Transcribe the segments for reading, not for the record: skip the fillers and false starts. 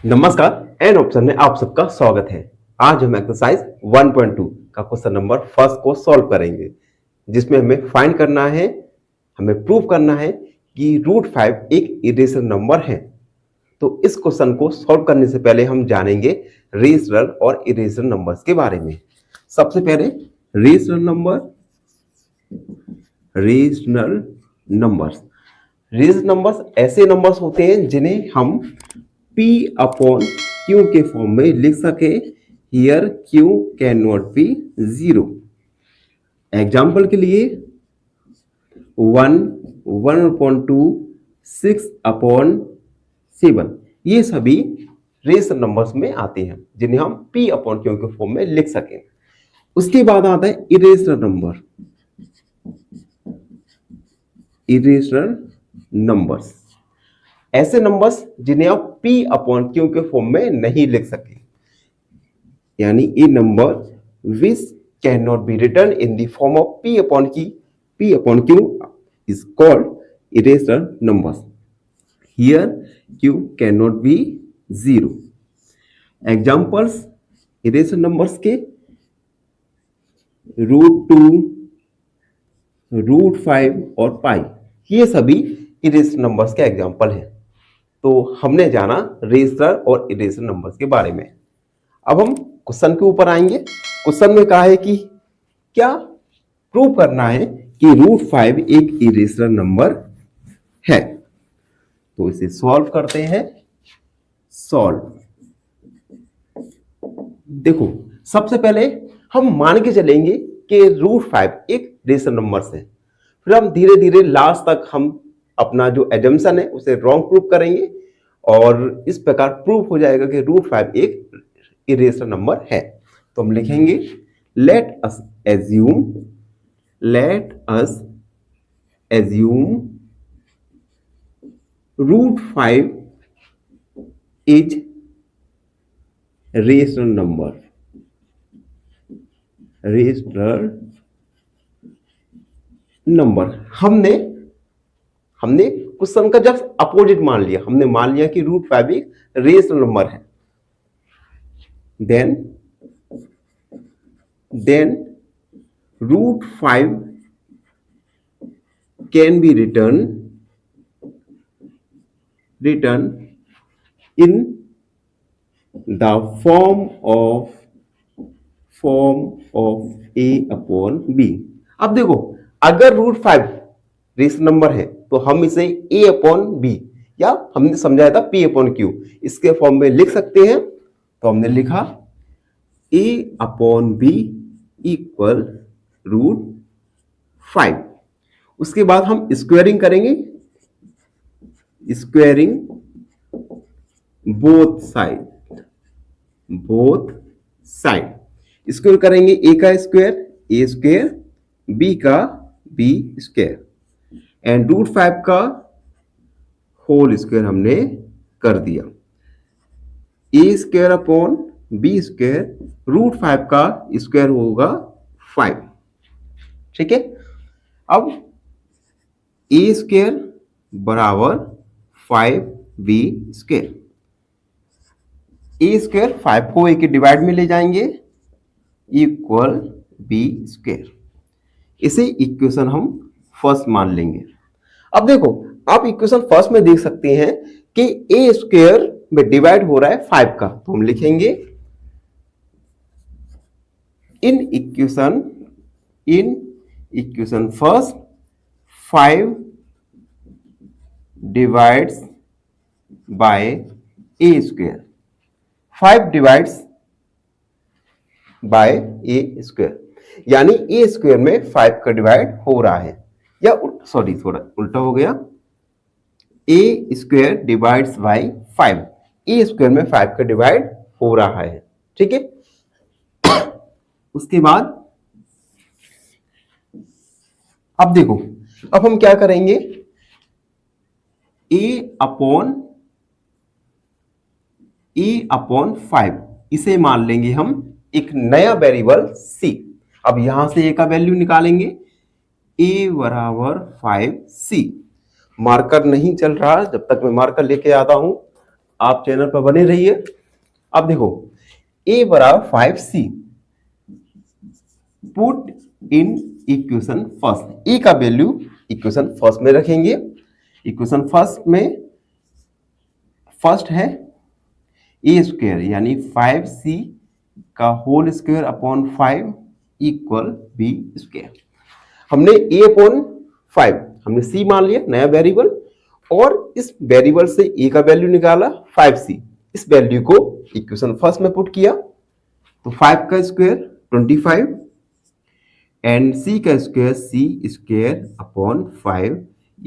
नमस्कार। An option में आप सबका स्वागत है। आज हम एक्सरसाइज 1.2 का क्वेश्चन नंबर फर्स्ट को सॉल्व करेंगे, जिसमें हमें फाइंड करना है, हमें प्रूव करना है कि √5 एक इरेशनल नंबर है। तो इस क्वेश्चन को सॉल्व करने से पहले हम जानेंगे रेशनल और इरेशनल नंबर्स के बारे में। सबसे पहले रेशनल नंबर्स ऐसे नंबर्स होते हैं जिन्हें हम P अपॉन Q के फॉर्म में लिख सके। Here Q can not B 0। Example के लिए 1, 1/2, 6/7, ये सभी रेशनल नंबर्स में आते हैं जिन्हें हम P अपॉन Q के फॉर्म में लिख सकें। उसके बाद आता है इरेशनल नंबर्स, ऐसे नंबर्स जिन्हें आप P अपॉन Q के फॉर्म में नहीं लिख सके, यानी a number which can not be written in the form of P upon Q is called irrational numbers. Here Q cannot be 0. Examples irrational numbers के √2, √5 और पाई, ये सभी इरेशनल नंबर्स के एग्जाम्पल हैं। तो हमने जाना रेशनल और इरेशनल नंबर्स के बारे में। अब हम क्वेश्चन के ऊपर आएंगे। क्वेश्चन में कहा है कि क्या प्रूव करना है कि √5 एक इरेशनल नंबर है। तो इसे सॉल्व करते हैं। देखो, सबसे पहले हम मान के चलेंगे कि √5 एक रेशनल नंबर है। फिर हम धीरे धीरे लास्ट तक हम अपना जो एजम्पशन है उसे रॉन्ग प्रूव करेंगे और इस प्रकार प्रूव हो जाएगा कि √5 एक इरेशनल नंबर है। तो हम लिखेंगे let us assume √5 is rational number. हमने क्वेश्चन का जब अपोजिट मान लिया, हमने मान लिया कि √5 एक रेशनल नंबर है, then √5 can be written in the form of A upon B। अब देखो, अगर √5 रेशनल नंबर है तो हम इसे A अपॉन B या हमने समझाया था P अपॉन Q इसके फॉर्म में लिख सकते हैं। तो हमने लिखा A अपॉन B इक्वल √5। उसके बाद हम स्क्वायरिंग करेंगे, स्क्वायरिंग बोथ साइड स्क्वायर करेंगे। A का स्क्वायर A स्क्वायर, B का B स्क्वायर एंड √5 का होल स्क्वायर हमने कर दिया। A square upon B square, √5 का स्क्वायर होगा 5। ठीक है। अब A स्क्वायर बराबर 5B स्क्वायर, A स्क्वायर 5 को A के डिवाइड में ले जाएंगे इक्वल B स्क्वायर। इसे इक्वेशन हम फर्स्ट मान लेंगे। अब देखो, आप इक्वेशन फर्स्ट में देख सकते हैं कि A स्क्वायर में डिवाइड हो रहा है 5 का, तो हम लिखेंगे इन equation first 5 divides bye A square, 5 divides bye A square, यानी A स्क्वायर में 5 का डिवाइड हो रहा है, या सॉरी थोड़ा उल्टा हो गया, A square divides bye 5, A square में 5 का डिवाइड हो रहा है। ठीक है। उसके बाद अब देखो, अब हम क्या करेंगे, A अपॉन 5 इसे मान लेंगे हम एक नया वेरिएबल C। अब यहां से A का वैल्यू निकालेंगे, A बराबर 5C। मार्कर नहीं चल रहा, जब तक मैं मार्कर लेके आता हूं आप चैनल पर बने रहिए। अब देखो a बराबर 5c, put in equation first. a का वैल्यू इक्वेशन फर्स्ट में रखेंगे। इक्वेशन फर्स्ट में फर्स्ट है a स्क्वायर यानी 5c का whole square upon 5 equal b square. हमने a अपॉन 5 हमने c मान लिया नया वेरिएबल, और इस वेरिएबल से a का वैल्यू निकाला 5c। इस वैल्यू को इक्वेशन फर्स्ट में पुट किया तो 5 का स्क्वायर 25 एंड c का square c square upon 5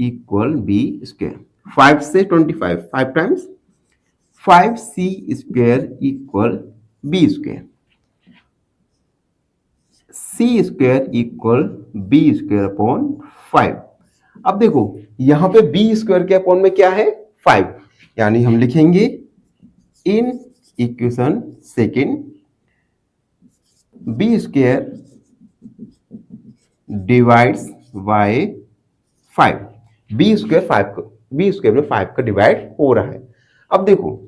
equal b square. 5 से 25 5 times 5c square equal b square. c square equal b square upon 5। अब देखो यहां पे b स्क्वायर के अपॉन में क्या है 5, यानी हम लिखेंगे in equation second b square divides bye 5। b square में 5 का डिवाइड हो रहा है। अब देखो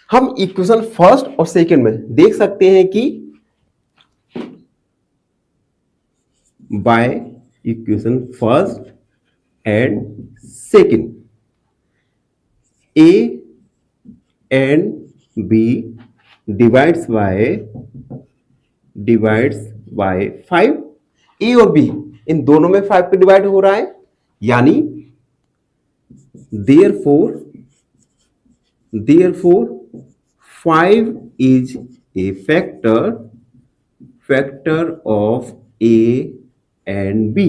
हम इक्वेशन फर्स्ट और सेकेंड में देख सकते हैं कि by equation first and second a and b divides bye 5। a और b इन दोनों में 5 पे डिवाइड हो रहा है, यानी therefore 5 is A factor of a and b।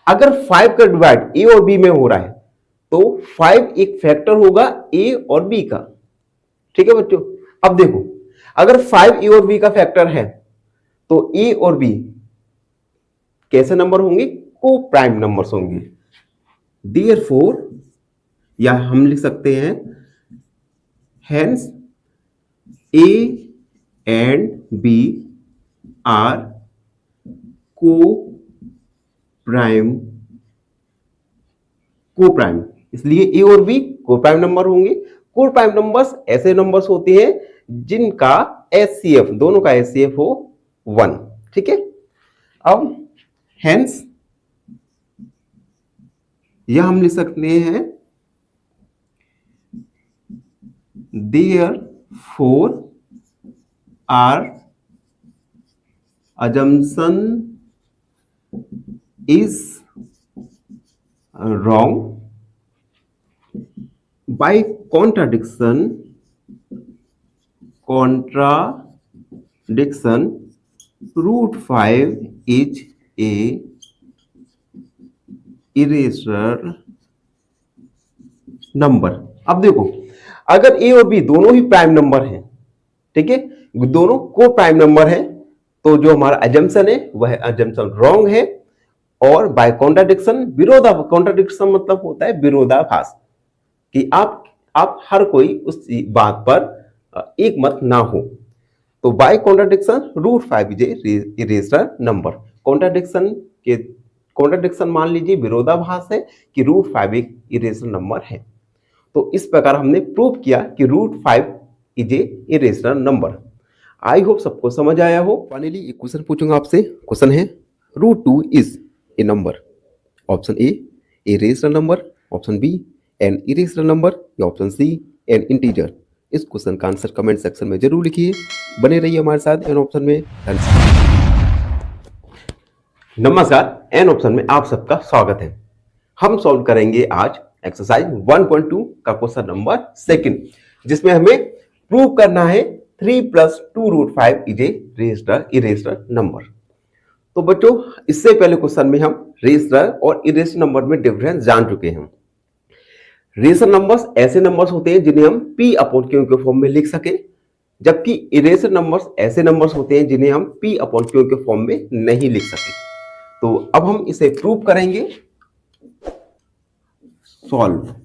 अगर 5 का डिवाइड a और b में हो रहा है तो 5 एक फैक्टर होगा a और b का। ठीक है बच्चों, अब देखो अगर 5 a और b का फैक्टर है तो a और b कैसे नंबर होंगे, को प्राइम नंबर्स होंगे। देयरफॉर या हम लिख सकते हैं hence a and b are को प्राइम, इसलिए a और b को प्राइम नंबर होंगे। को प्राइम नंबर्स ऐसे नंबर्स होते हैं जिनका HCF दोनों का HCF हो 1। ठीक है, अब हेंस यह हम लिख सकते हैं therefore our assumption is wrong by contradiction root 5 is a irrational number। अब देखो अगर a और b दोनों ही प्राइम नंबर हैं, ठीक है, दोनों को प्राइम नंबर है, तो जो हमारा अजम्पशन है वह अजम्पशन रॉन्ग है। और बाय कॉन्ट्राडिक्शन, कॉन्ट्राडिक्शन मतलब होता है विरोधाभास, कि आप हर कोई उस बात पर एक मत ना हो। तो by contradiction root 5 is a irrational number. Contradiction मान लीजिए विरोधाभास है कि रूट 5 एक इरेशनल नंबर है। तो इस प्रकार हमने प्रूव किया कि root 5 is a irrational number. I hope सबको समझ आया हो। फाइनली एक क्वेश्चन पूछूंगा आपसे। क्वेश्चन है root 2 is a number. Option A rational number, option B an irrational number, या ऑप्शन सी एन इंटीजर। इस क्वेश्चन का आंसर कमेंट सेक्शन में जरूर लिखिए। बने रहिए हमारे साथ एन ऑप्शन में। नमस्कार, एन ऑप्शन में आप सबका स्वागत है। हम सॉल्व करेंगे आज एक्सरसाइज 1.2 का क्वेश्चन नंबर सेकंड, जिसमें हमें प्रूव करना है 3 + 2 root 5 is a irrational number. तो बच्चों इससे पहले क्वेश्चन में हम रेशनल और इरेशनल नंबर में डिफरेंस जान चुके हैं। रेशनल नंबर्स ऐसे नंबर्स होते हैं जिन्हें हम P/Q के फॉर्म में लिख सके, जबकि इरेशनल नंबर्स ऐसे नंबर्स होते हैं जिन्हें हम P/Q के फॉर्म में नहीं लिख सके। तो अब हम इसे प्रूव करेंगे। सॉल्व।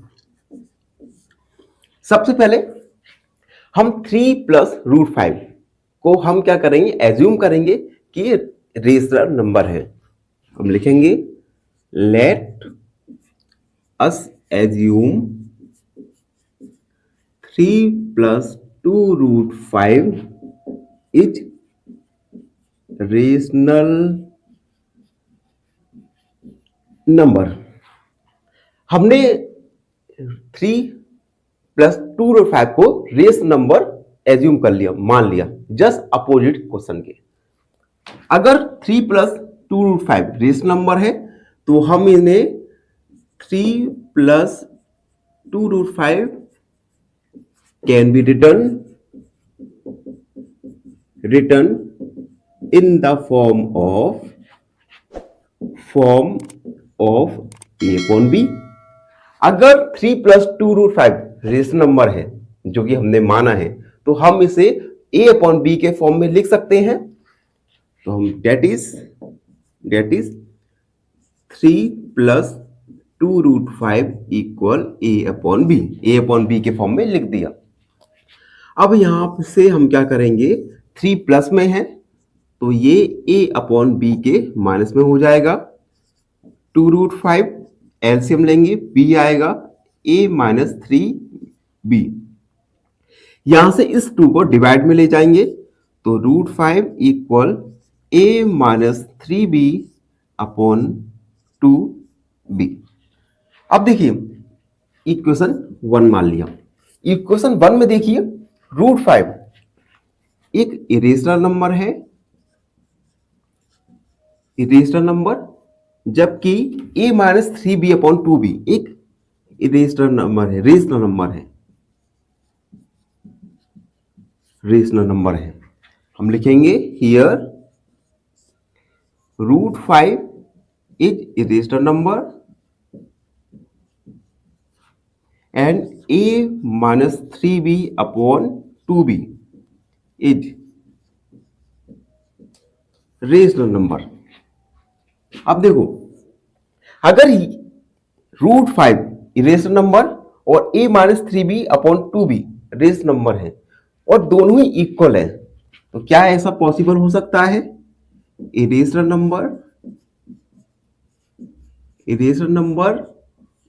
सबसे पहले हम 3 + रूट 5 को हम क्या करेंगे, एज्यूम करेंगे कि रेशनल नंबर है। हम लिखेंगे let us assume 3 plus 2 root 5 is rational number. हमने 3 प्लस 2 रूट 5 को रेशनल नंबर एज्यूम कर लिया, मान लिया, जस्ट अपोजिट क्वेश्चन के। अगर 3 प्लस 2 रूट 5 रेशनल नंबर है तो हम इन्हें 3 plus 2 root 5 can be written in the form of a upon b। अगर 3 प्लस 2 रूट 5 रेशनल नंबर है जो कि हमने माना है तो हम इसे a अपॉन b के फॉर्म में लिख सकते हैं। तो हम that is 3 plus 2 root 5 equal a upon b के फॉर्म में लिख दिया। अब यहां से हम क्या करेंगे, 3 प्लस में है तो ये a अपॉन बी के माइनस में हो जाएगा। 2 रूट 5 एलसीएम लेंगे, b आएगा a माइनस 3b। यहां से इस 2 को डिवाइड में ले जाएंगे तो root 5 equal a minus 3b upon 2b। अब देखिए इक्वेशन 1 मान लिया। इक्वेशन 1 में देखिए रूट 5 एक इरेशनल नंबर है, इरेशनल नंबर, जबकि a minus 3b upon 2b एक इरेशनल नंबर है, रेशनल नंबर है। हम लिखेंगे here root 5 is irrational number and a minus 3b upon 2b is rational number. अब देखो अगर रूट 5 इरेशनल नंबर और a minus 3b upon 2b rational number है और दोनों ही इक्वल है तो क्या ऐसा पॉसिबल हो सकता है? इरेशनल नंबर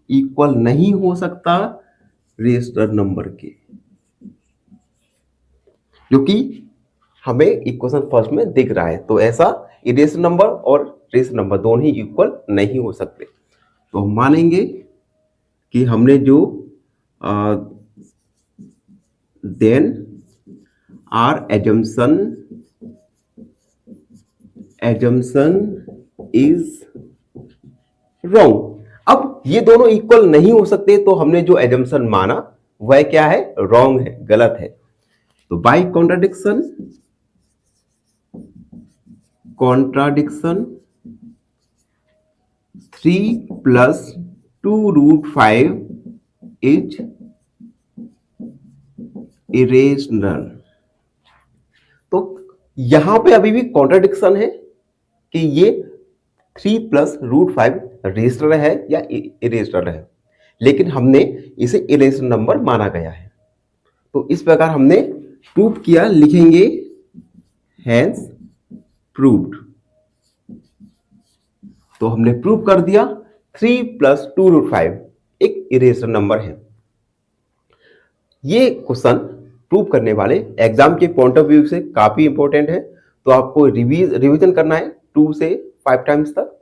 इक्वल नहीं हो सकता रेशनल नंबर के, क्योंकि हमें इक्वेशन फर्स्ट में दिख रहा है। तो ऐसा इरेशनल नंबर और रेशनल नंबर दोनों ही इक्वल नहीं हो सकते। तो हम मानेंगे कि हमने जो then our assumption is wrong. अब ये दोनों इक्वल नहीं हो सकते तो हमने जो एजम्पशन माना वह क्या है? रॉन्ग है, गलत है। तो by contradiction 3 plus 2 root 5 is irrational. तो यहां पे अभी भी कॉन्ट्राडिक्शन है कि ये 3 प्लस रूट 5 रेशनल है या इरेशनल है, लेकिन हमने इसे इरेशनल नंबर माना गया है। तो इस प्रकार हमने प्रूव किया, लिखेंगे हैंस प्रूव्ड। तो हमने प्रूव कर दिया 3 प्लस 2 रूट 5 एक इरेशनल नंबर है। ये क्वेश्चन प्रूव करने वाले एग्जाम के पॉइंट ऑफ व्यू से काफी इंपॉर्टेंट है। तो आपको रिवीजन करना है 2 से 5 टाइम्स तक।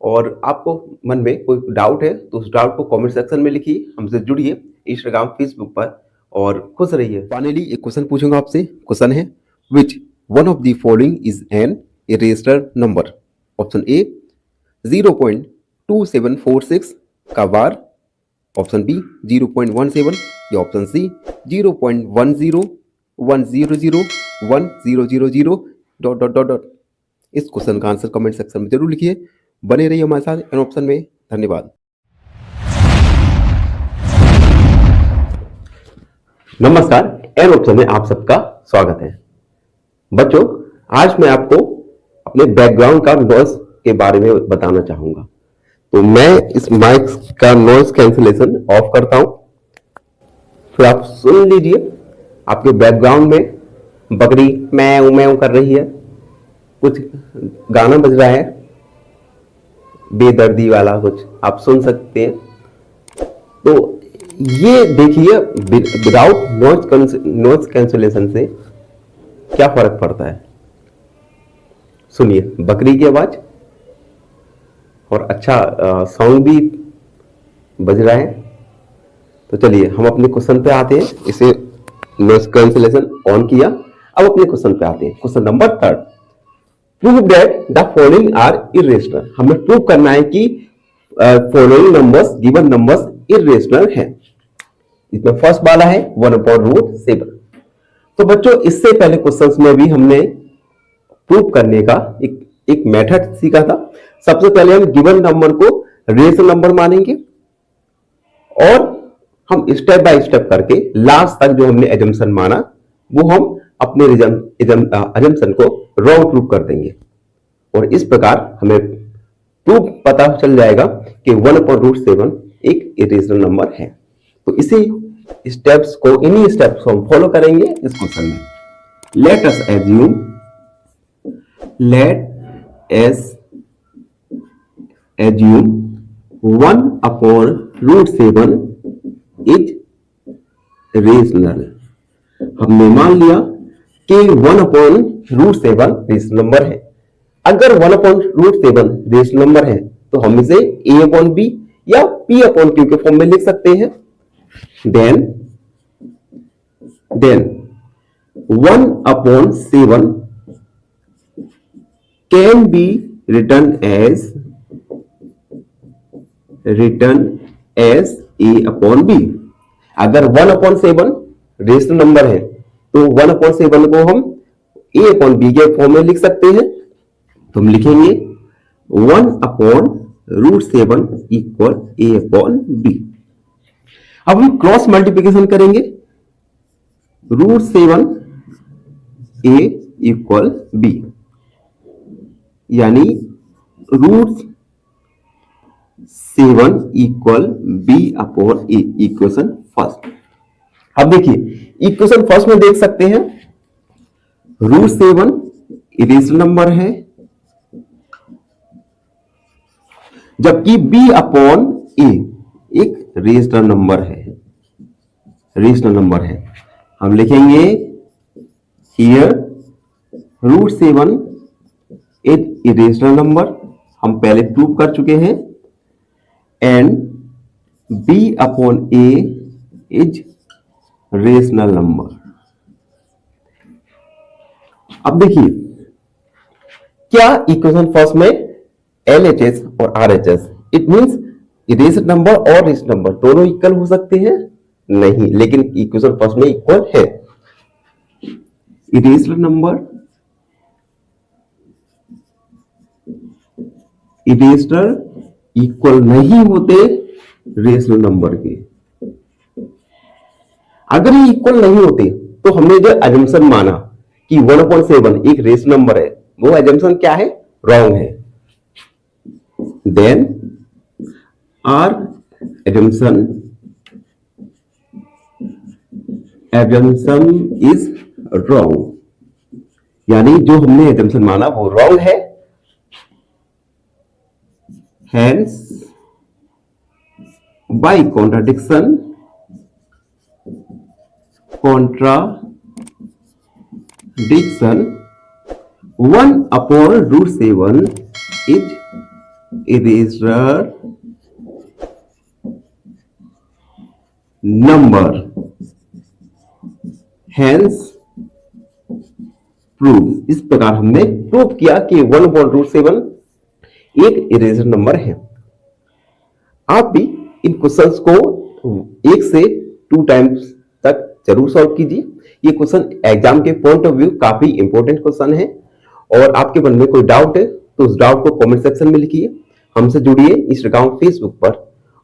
और आपको मन में कोई डाउट है तो उस डाउट को कमेंट सेक्शन में लिखिए, हमसे जुड़िए इंस्टाग्राम फेसबुक पर और खुश रहिए। फाइनली एक क्वेश्चन पूछूंगा आपसे। क्वेश्चन है which one of the following is an irrational number? Option A 0.2746 का बार, ऑप्शन बी 0.17 या option C 0.1010001000 dot dot dot dot. इस क्वेश्चन का आंसर कमेंट सेक्शन में जरूर लिखिए। बने रहिए हमारे साथ एन ऑप्शन में। धन्यवाद। नमस्कार, एन ऑप्शन में आप सबका स्वागत है। बच्चों, आज मैं आपको अपने बैकग्राउंड का नॉइस के बारे में बताना चाहूंगा। तो मैं इस माइक का नॉइस कैंसिलेशन ऑफ करता हूं, फिर आप सुन लीजिए। आपके बैकग्राउंड में बकरी मैऊ मैऊ कर रही है, कुछ गाना बज रहा है बेदर्दी वाला, कुछ आप सुन सकते हैं। तो ये देखिए विदाउट नॉइज कैंसलेशन से क्या फर्क पड़ता है। सुनिए बकरी की आवाज और अच्छा सॉन्ग भी बज रहा है। तो चलिए हम अपने क्वेश्चन पे आते हैं। इसे नॉइज कैंसलेशन ऑन किया। अब अपने क्वेश्चन पे आते हैं। Question number 3, prove that the following are irrational. हमें प्रूव करना है कि following numbers given numbers irrational हैं। इसमें फर्स्ट वाला है 1/√7। तो बच्चों इससे पहले क्वेश्चंस में भी हमने प्रूव करने का एक मेथड सीखा था। सबसे पहले हम गिवन नंबर को रेशनल नंबर मानेंगे और हम स्टेप बाय स्टेप करके लास्ट तक जो हमने एजम्पशन माना वो हम अपने एजम्पशन को रॉन्ग प्रूव कर देंगे और इस प्रकार हमें प्रूफ पता चल जाएगा कि 1/√7 एक इरेशनल नंबर है। तो इसी स्टेप्स को इन्हीं स्टेप्स को हम फॉलो करेंगे इस क्वेश्चन में। Let us assume 1/√7 is rational. हमने मान लिया कि 1/√7 रेशनल नंबर है। अगर 1/√7 रेशनल नंबर है तो हम इसे a/b या p/q के फॉर्म में लिख सकते हैं। then 1/7 can be written as a/b। अगर 1/7 रेशनल नंबर है तो 1/7 को हम a/b के फॉर्म में लिख सकते हैं। तो हम लिखेंगे 1/√7 इक्वल a/b। अब हम क्रॉस मल्टीप्लिकेशन करेंगे। √7 a इक्वल b, यानी √7 इक्वल b/a। Equation first. अब देखिए इक्वेशन फर्स्ट में देख सकते हैं √7 इरेशनल नंबर है जबकि b/a एक रेशनल नंबर है। हम लिखेंगे हियर √7 इज इरेशनल नंबर, हम पहले प्रूव कर चुके हैं, and b/a is rational number. अब देखिए क्या इक्वेशन फर्स्ट में LHS और RHS it means irrational number और रेशनल नंबर दोनों इक्वल हो सकते हैं? नहीं, लेकिन इक्वेशन फर्स्ट में इक्वल है। इरेशनल नंबर इक्वल नहीं होते रेशनल नंबर के। अगर ये इक्वल नहीं होते तो हमने जो एजम्पशन माना कि 1/7 एक रेशनल नंबर है, वो एजम्पशन क्या है? रॉन्ग है। Then our assumption is wrong, यानी जो हमने assumption माना वो रॉन्ग है। Hence by contradiction 1/√7 is irregular number, hence prove। इस प्रकार हमने प्रूव किया कि 1/√7 एक इरेजर नंबर है। आप भी इन क्वेश्चंस को 1 से 2 टाइम्स तक जरूर सॉल्व कीजिए। ये क्वेश्चन एग्जाम के पॉइंट ऑफ व्यू काफी इंपॉर्टेंट क्वेश्चन है और आपके मन में कोई डाउट है तो उस डाउट को कमेंट सेक्शन में लिखिए। हमसे जुड़िए इंस्टाग्राम फेसबुक पर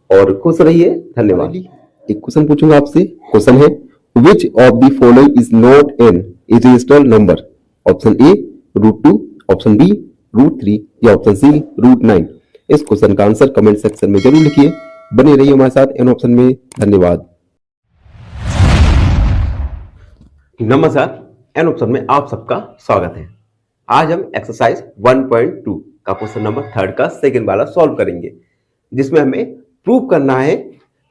और खुश रहिए। धन्यवाद। एक क्वेश्चन पूछूंगा आपसे। क्वेश्चन है which of the following is not an irrational number? Option A √2, option B √3 या ऑप्शन सी √9। इस क्वेश्चन का आंसर कमेंट सेक्शन में जरूर लिखिए। बने रहिए हमारे साथ एन ऑप्शन में। धन्यवाद। नमस्कार, एन ऑप्शन में आप सबका स्वागत है। आज हम एक्सरसाइज 1.2 का क्वेश्चन नंबर 3 का सेकंड वाला सॉल्व करेंगे, जिसमें हमें प्रूव करना है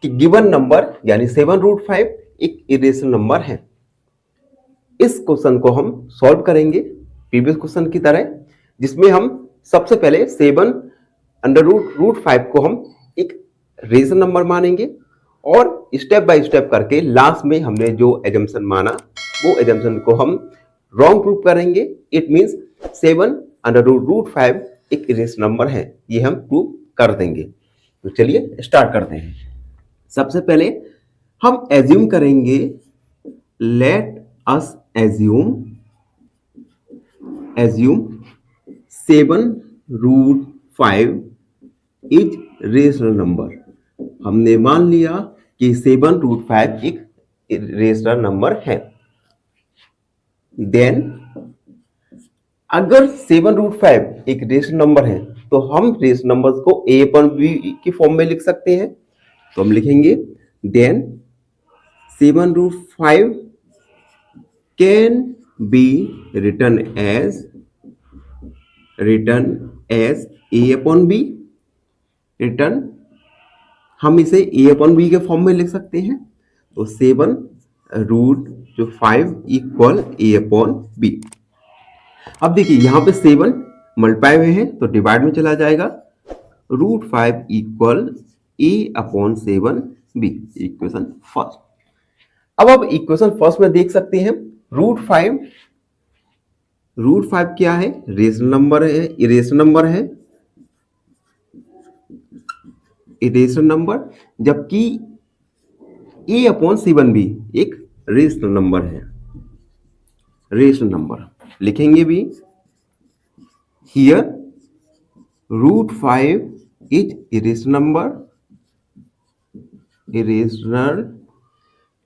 कि गिवन नंबर यानी 7√5 एक इरेशनल नंबर है। इस क्वेश्चन को हम सॉल्व करेंगे प्रीवियस क्वेश्चन की तरह, जिसमें हम सबसे पहले 7√5 को हम एक रेशनल नंबर मानेंगे और स्टेप बाय स्टेप करके लास्ट में हमने जो एजम्पशन माना वो एजम्पशन को हम रॉन्ग प्रूव करेंगे। इट मींस 7√5 एक इरेशनल नंबर है, ये हम प्रूव कर देंगे। तो चलिए स्टार्ट करते हैं। सबसे पहले हम एज्यूम करेंगे, let us assume 7√5 is rational number. हमने मान लिया कि 7√5 एक रेशनल नंबर है। देन अगर 7√5 एक रेशनल नंबर है तो हम रेशनल नंबर्स को a/b की फॉर्म में लिख सकते हैं। तो हम लिखेंगे then 7√5 can be written as a/b। Written हम इसे a/b के फॉर्म में लिख सकते हैं। तो 7√5 इक्वल a/b। अब देखिए यहां पे 7 मल्टीप्लाई हुए हैं तो डिवाइड में चला जाएगा। √5 इक्वल a/7b, इक्वेशन फर्स्ट। अब इक्वेशन फर्स्ट में देख सकते हैं √5 क्या है, रेशनल नंबर है, इरेशनल नंबर है, इरेशनल नंबर, जबकि a/7b एक रेशनल नंबर है। रेशनल नंबर लिखेंगे भी here √5 is irrational number, irrational,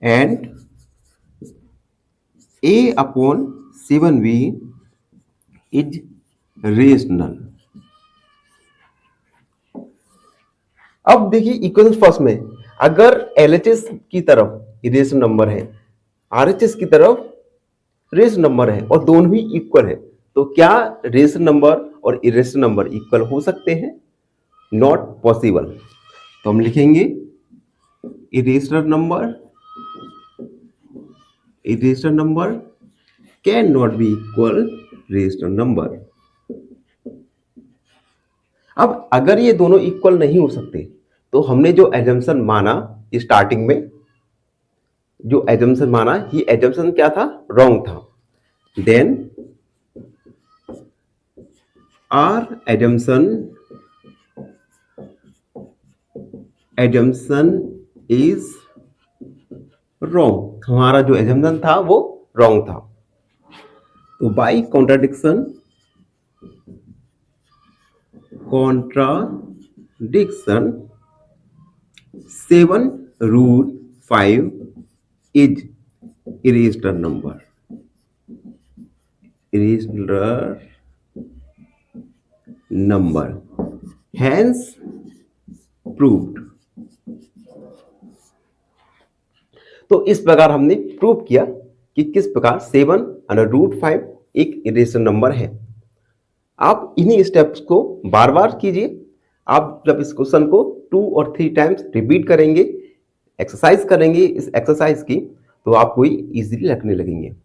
and a/7b is rational. अब देखिए इक्वेशन फर्स्ट में अगर LHS की तरफ इरेशनल नंबर है, RHS की तरफ रेशनल नंबर है और दोनों ही इक्वल है, तो क्या रेशनल नंबर और इरेशनल नंबर इक्वल हो सकते हैं? Not possible. तो हम लिखेंगे irrational number can not B equal rational number. अब अगर ये दोनों इक्वल नहीं हो सकते तो हमने जो एजम्पशन माना स्टार्टिंग में, जो एजम्पशन माना, ये एजम्पशन क्या था? रॉन्ग था। Then our assumption is wrong. हमारा जो एजम्पशन था वो रॉन्ग था। तो by contradiction 7√5 is irrational number. Hence proved. तो इस प्रकार हमने प्रूव किया कि किस प्रकार 7√5 एक इरेशनल नंबर है। आप इन्हीं स्टेप्स को बार बार कीजिए। आप जब इस क्वेश्चन को 2 और 3 टाइम्स रिपीट करेंगे, एक्सरसाइज करेंगे इस एक्सरसाइज की, तो आपको इजीली लगने लगेंगे।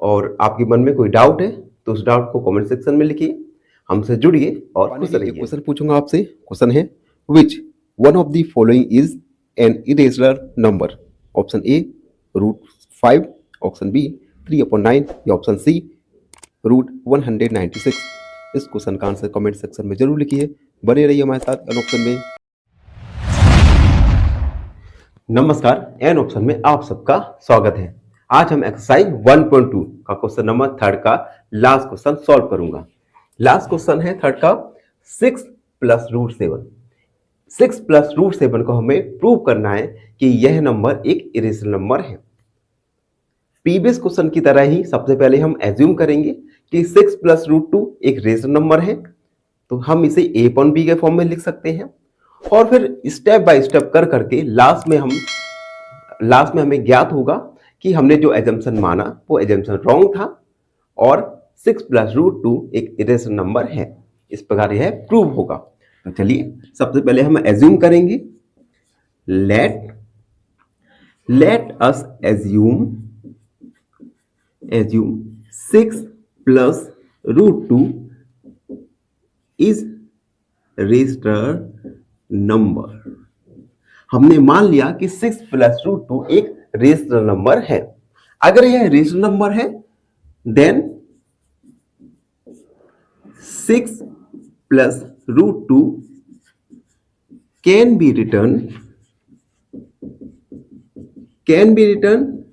और आपके मन में कोई डाउट है तो उस डाउट को कमेंट सेक्शन में लिखिए, हमसे जुड़िए और खुश रहिए। क्वेश्चन पूछूंगा आपसे। क्वेश्चन है which one of the following is an irrational number? Option A √5, option B 3/9 या ऑप्शन सी √196। इस क्वेश्चन का आंसर कमेंट सेक्शन में जरूर लिखिए। बने रहिए हमारे साथ एन ऑप्शन में। नमस्कार, एन ऑप्शन में आप सबका स्वागत है। आज हम एक्सरसाइज 1.2 का क्वेश्चन नंबर 3 का लास्ट क्वेश्चन सॉल्व करूंगा। लास्ट क्वेश्चन है 3 का 6 + √7। 6 + √7 को हमें प्रूव करना है कि यह नंबर एक इरेशनल नंबर है। प्रीवियस क्वेश्चन की तरह ही सबसे पहले हम एज्यूम करेंगे कि 6 + √2 एक रेशनल नंबर है, तो हम इसे a/b के फॉर्म में लिख सकते हैं। और फिर स्टेप बाय स्टेप कर करके लास्ट में हमें ज्ञात होगा कि हमने जो एजम्पशन माना वो एजम्पशन रॉन्ग था और 6 + √2 एक इरेशनल नंबर है। इस प्रकार यह प्रूव होगा। तो चलिए सबसे पहले हम एज्यूम करेंगे let us assume 6 plus root 2 is rational number. हमने मान लिया कि 6 प्लस रूट 2 एक रेशनल नंबर है। अगर यह रेशनल नंबर है then 6 plus root 2 can be written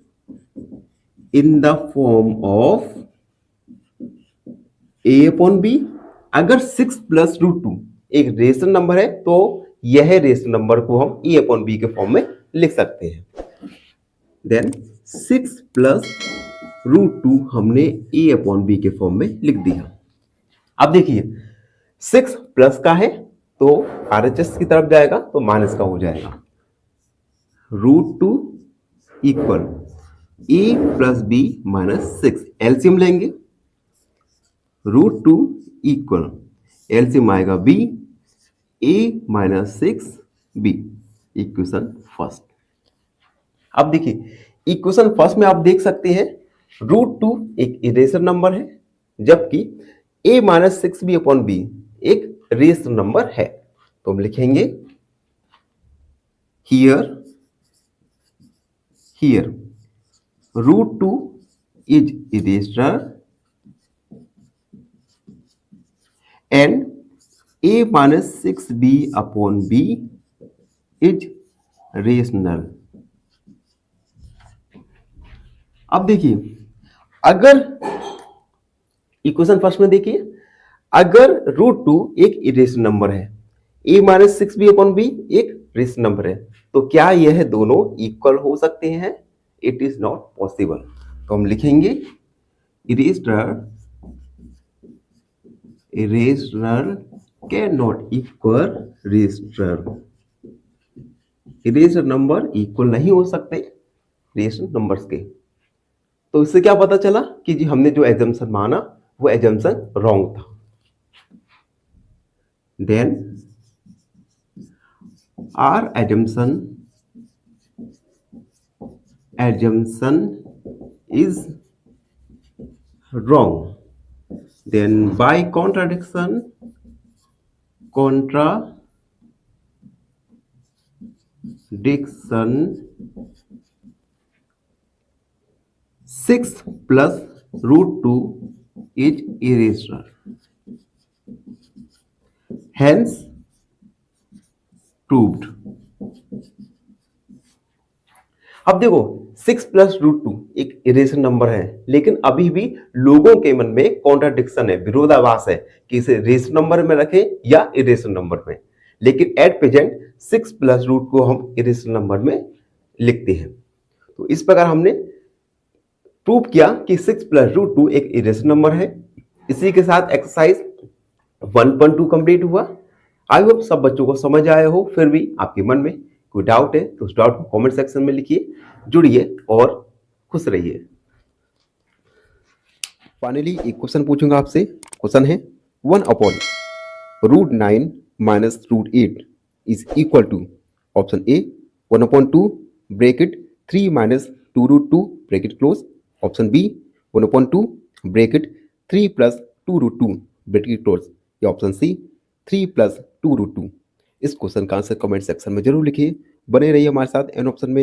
in the form of a upon b। अगर 6 प्लस रूट 2 एक रेशनल नंबर है तो यह रेशनल नंबर को हम a upon b के फॉर्म में लिख सकते हैं। देन 6 प्लस रूट 2 हमने a upon b के फॉर्म में लिख दिया। अब देखिए 6 प्लस का है तो RHS की तरफ जाएगा तो माइनस का हो जाएगा। Root 2 equal a plus b minus 6 LCM लेंगे। रूट 2 इक्वल एलसीएम आएगा b a minus 6 b equation first. अब देखिए इक्वेशन फर्स्ट में आप देख सकते हैं रूट 2 एक इरेशनल नंबर है जबकि a minus 6b upon b एक रेशनल नंबर है। तो हम लिखेंगे here root 2 is irrational and a minus 6b upon b is rational। अब देखिए अगर इक्वेशन फर्स्ट में देखिए अगर रूट 2 एक इरेशनल नंबर है a minus 6b upon b एक रेशनल नंबर है तो क्या यह दोनों इक्वल हो सकते हैं? It is not possible. तो हम लिखेंगे irrational can not equal rational. Irrational number equal नहीं हो सकते रेशनल नंबर्स के। तो इससे क्या पता चला कि जी हमने जो एजम्पशन माना वो एजम्पशन रॉन्ग था। Then our assumption is wrong, then by contradiction 6 plus root 2 is irrational, hence proved। अब देखो 6 प्लस रूट 2 एक इरेशनल नंबर है लेकिन अभी भी लोगों के मन में कॉन्ट्राडिक्शन है, विरोधाभास है कि इसे रेशनल नंबर में रखें या इरेशनल नंबर में। लेकिन एट प्रेजेंट 6 प्लस रूट को हम इरेशनल नंबर में लिखते हैं। तो इस प्रकार हमने प्रूव किया कि 6 प्लस रूट 2 एक इरेशनल नंबर है। इसी के साथ एक्सरसाइज 1.2 कंप्लीट हुआ। आई होप सब बच्चों को समझ आया हो। फिर भी आपके मन में कोई डाउट है तो उस डाउट को कमेंट सेक्शन में लिखिए। जुड़िए और खुश रहिए। फाइनली एक क्वेश्चन पूछूंगा आपसे। क्वेश्चन है 1 upon root 9 minus root 8 is equal to option A 1 upon 2 bracket 3 minus 2 root 2 bracket close, option B 1 upon 2 bracket 3 plus 2 root 2 bracket close, या ऑप्शन सी 3 प्लस 2 रूट 2। इस क्वेश्चन का answer comment section में जरूर लिखिए। बने रहिए हमारे साथ एन ऑप्शन में।